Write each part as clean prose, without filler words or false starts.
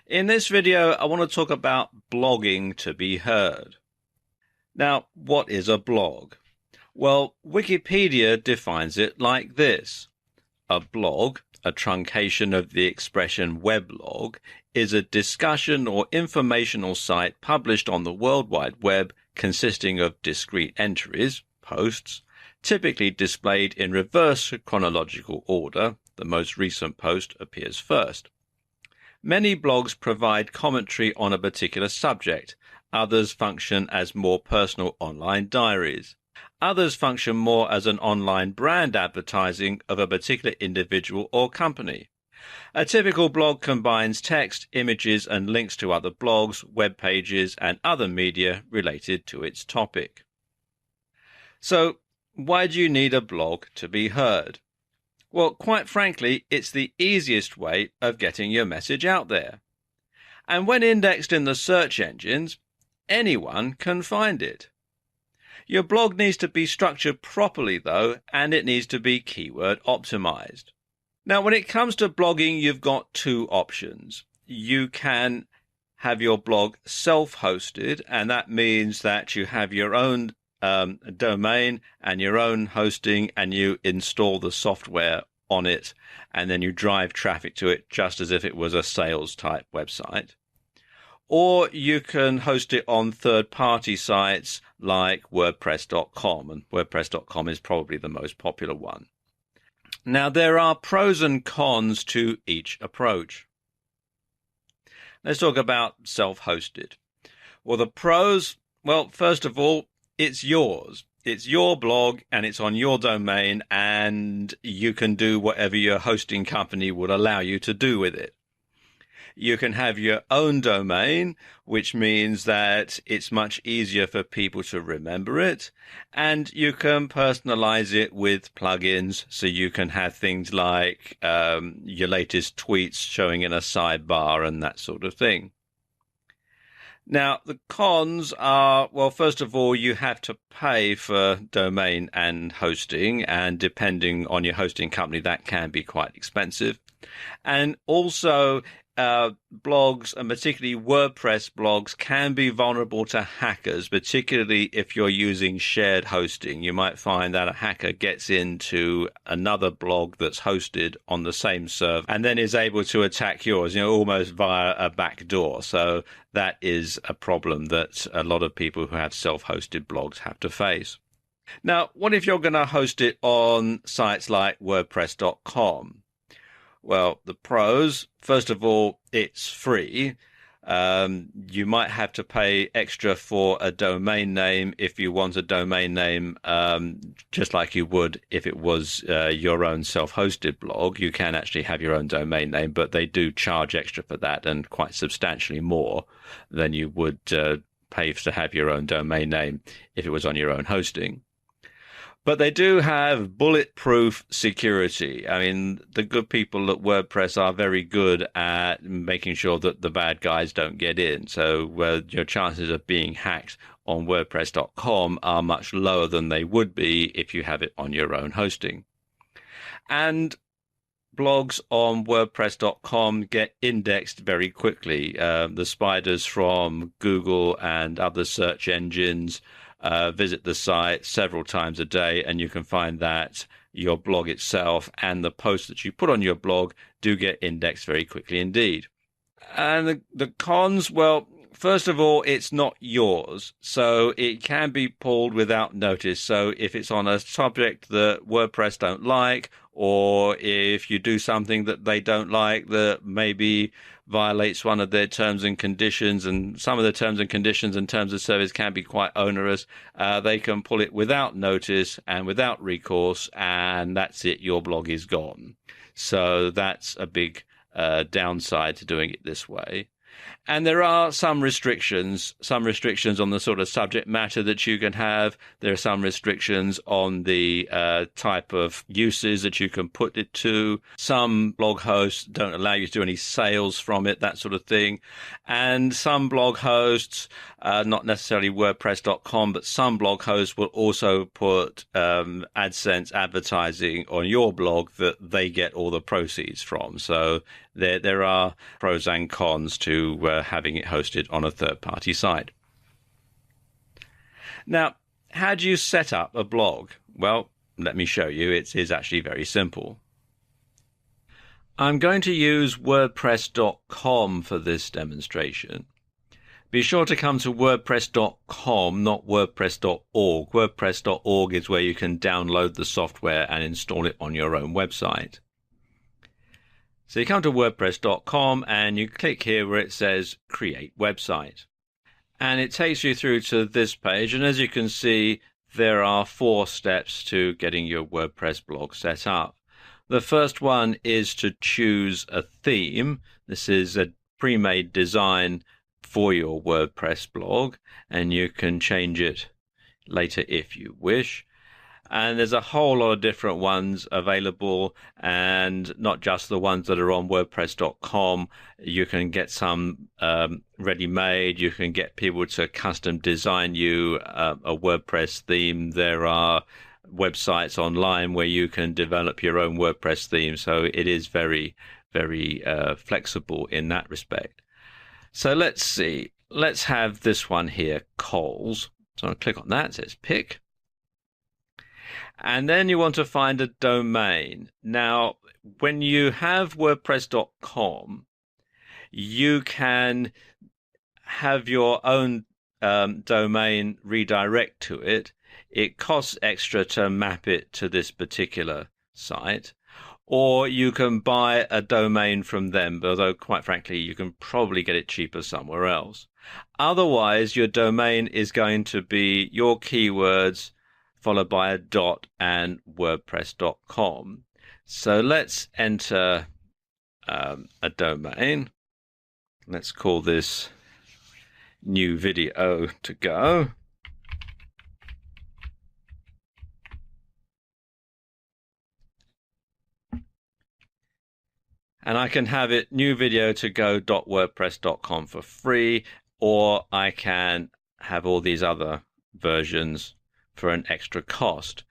In this video, I want to talk about blogging to be heard. Now, what is a blog? Well, Wikipedia defines it like this. A blog, a truncation of the expression weblog, is a discussion or informational site published on the World Wide Web consisting of discrete entries, posts, typically displayed in reverse chronological order. The most recent post appears first. Many blogs provide commentary on a particular subject. Others function as more personal online diaries. Others function more as an online brand advertising of a particular individual or company. A typical blog combines text, images, and links to other blogs, web pages, and other media related to its topic. So, why do you need a blog to be heard? Well, quite frankly, it's the easiest way of getting your message out there. And when indexed in the search engines, anyone can find it. Your blog needs to be structured properly, though, and it needs to be keyword optimized. Now, when it comes to blogging, you've got two options. You can have your blog self-hosted, and that means that you have your own domain and your own hosting, and you install the software on it, and then you drive traffic to it just as if it was a sales type website. Or you can host it on third-party sites like WordPresscom, and WordPresscom is probably the most popular one. Now, there are pros and cons to each approach. Let's talk about self-hosted. Well, the pros, well, first of all, it's yours. It's your blog and it's on your domain, and you can do whatever your hosting company would allow you to do with it. You can have your own domain, which means that it's much easier for people to remember it, and you can personalize it with plugins, so you can have things like your latest tweets showing in a sidebar and that sort of thing. Now, the cons are, well, first of all, you have to pay for domain and hosting, and depending on your hosting company, that can be quite expensive. And also, blogs, and particularly WordPress blogs, can be vulnerable to hackers, particularly if you're using shared hosting. You might find that a hacker gets into another blog that's hosted on the same server and then is able to attack yours, almost via a back door. So that is a problem that a lot of people who have self-hosted blogs have to face. Now, what if you're going to host it on sites like WordPresscom? Well, the pros, first of all, it's free. You might have to pay extra for a domain name if you want a domain name, just like you would if it was your own self-hosted blog. You can actually have your own domain name, but they do charge extra for that, and quite substantially more than you would pay to have your own domain name if it was on your own hosting. But they do have bulletproof security. I mean, the good people at WordPress are very good at making sure that the bad guys don't get in. So your chances of being hacked on WordPress.com are much lower than they would be if you have it on your own hosting. And blogs on WordPress.com get indexed very quickly. The spiders from Google and other search engines visit the site several times a day, and you can find that your blog itself and the posts that you put on your blog do get indexed very quickly indeed. And the cons, well, first of all, it's not yours, so it can be pulled without notice. So if it's on a subject that WordPress don't like, or if you do something that they don't like that maybe violates one of their terms and conditions, and some of the terms and conditions and terms of service can be quite onerous, they can pull it without notice and without recourse, and that's it, your blog is gone. So that's a big downside to doing it this way. And there are some restrictions on the sort of subject matter that you can have. There are some restrictions on the type of uses that you can put it to. Some blog hosts don't allow you to do any sales from it, that sort of thing. And some blog hosts, not necessarily WordPress.com, but some blog hosts will also put AdSense advertising on your blog that they get all the proceeds from. So there are pros and cons to having it hosted on a third-party site. Now, how do you set up a blog? Well, let me show you. It is actually very simple. I'm going to use WordPresscom for this demonstration. Be sure to come to WordPress.com, not WordPress.org. WordPress.org is where you can download the software and install it on your own website. So you come to WordPress.com and you click here where it says Create Website. And it takes you through to this page. And as you can see, there are 4 steps to getting your WordPress blog set up. The first one is to choose a theme. This is a pre-made design for your WordPress blog, and you can change it later if you wish. And there's a whole lot of different ones available, and not just the ones that are on WordPress.com. You can get some ready-made. You can get people to custom design you a WordPress theme. There are websites online where you can develop your own WordPress theme. So it is very, very flexible in that respect. So let's see. Let's have this one here, Coles. So I'll click on that. It says pick. And then you want to find a domain. Now, when you have WordPress.com, you can have your own domain redirect to it. It costs extra to map it to this particular site. Or you can buy a domain from them, although quite frankly, you can probably get it cheaper somewhere else. Otherwise, your domain is going to be your keywords followed by a dot and WordPress.com. So let's enter a domain. Let's call this new video to go. And I can have it new video to go.wordpress.com for free, or I can have all these other versions for an extra cost.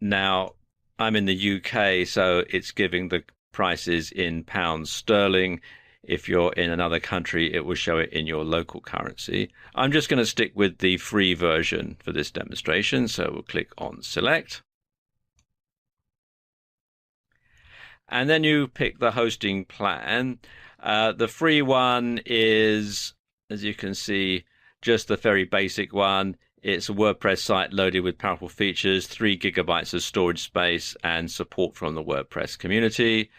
Now, I'm in the UK, so it's giving the prices in pounds sterling. If you're in another country, it will show it in your local currency. I'm just going to stick with the free version for this demonstration, so we'll click on Select. And then you pick the hosting plan. The free one is, as you can see, just the very basic one. It's a WordPress site loaded with powerful features, 3 gigabytes of storage space, and support from the WordPress community.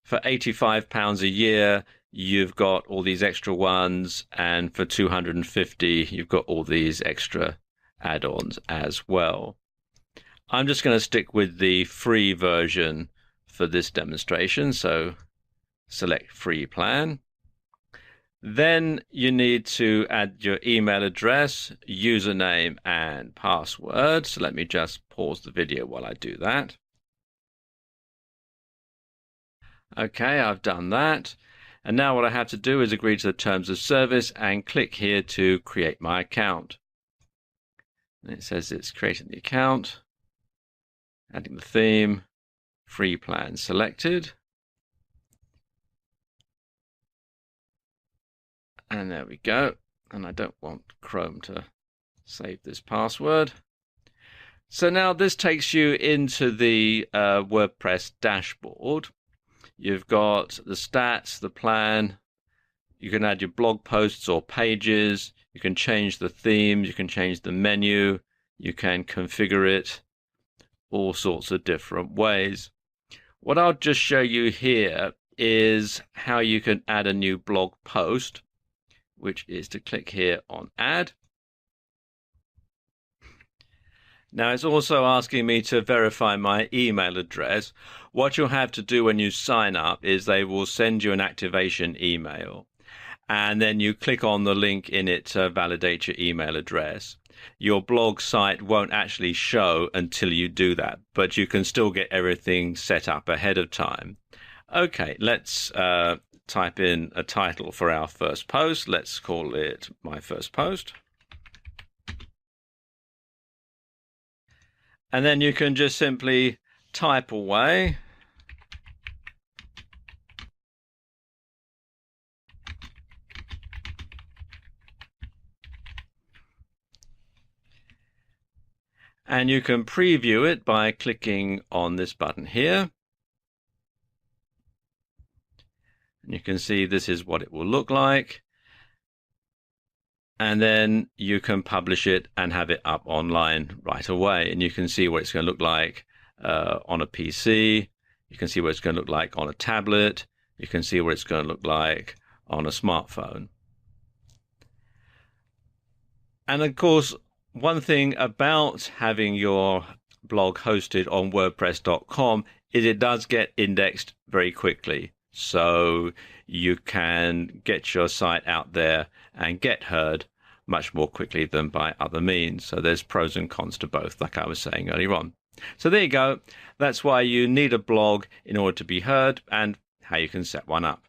For £85 a year, you've got all these extra ones, and for $250, you've got all these extra add-ons as well. I'm just going to stick with the free version for this demonstration, so select free plan. Then you need to add your email address, username, and password. So let me just pause the video while I do that. Okay, I've done that. And now what I have to do is agree to the terms of service and click here to create my account. And it says it's creating the account, adding the theme, free plan selected. And there we go. And I don't want Chrome to save this password. So now this takes you into the WordPress dashboard. You've got the stats, the plan. You can add your blog posts or pages. You can change the themes. You can change the menu. You can configure it all sorts of different ways. What I'll just show you here is how you can add a new blog post, which is to click here on Add. Now it's also asking me to verify my email address. What you'll have to do when you sign up is they will send you an activation email. and then you click on the link in it to validate your email address. Your blog site won't actually show until you do that, but you can still get everything set up ahead of time. Okay, let's type in a title for our first post. Let's call it My First Post. And then you can just simply type away. And you can preview it by clicking on this button here. And you can see this is what it will look like. And then you can publish it and have it up online right away. And you can see what it's going to look like on a PC. You can see what it's going to look like on a tablet. You can see what it's going to look like on a smartphone. And of course, one thing about having your blog hosted on WordPresscom is it does get indexed very quickly. So you can get your site out there and get heard much more quickly than by other means. So there's pros and cons to both, like I was saying earlier on. So there you go. That's why you need a blog in order to be heard and how you can set one up.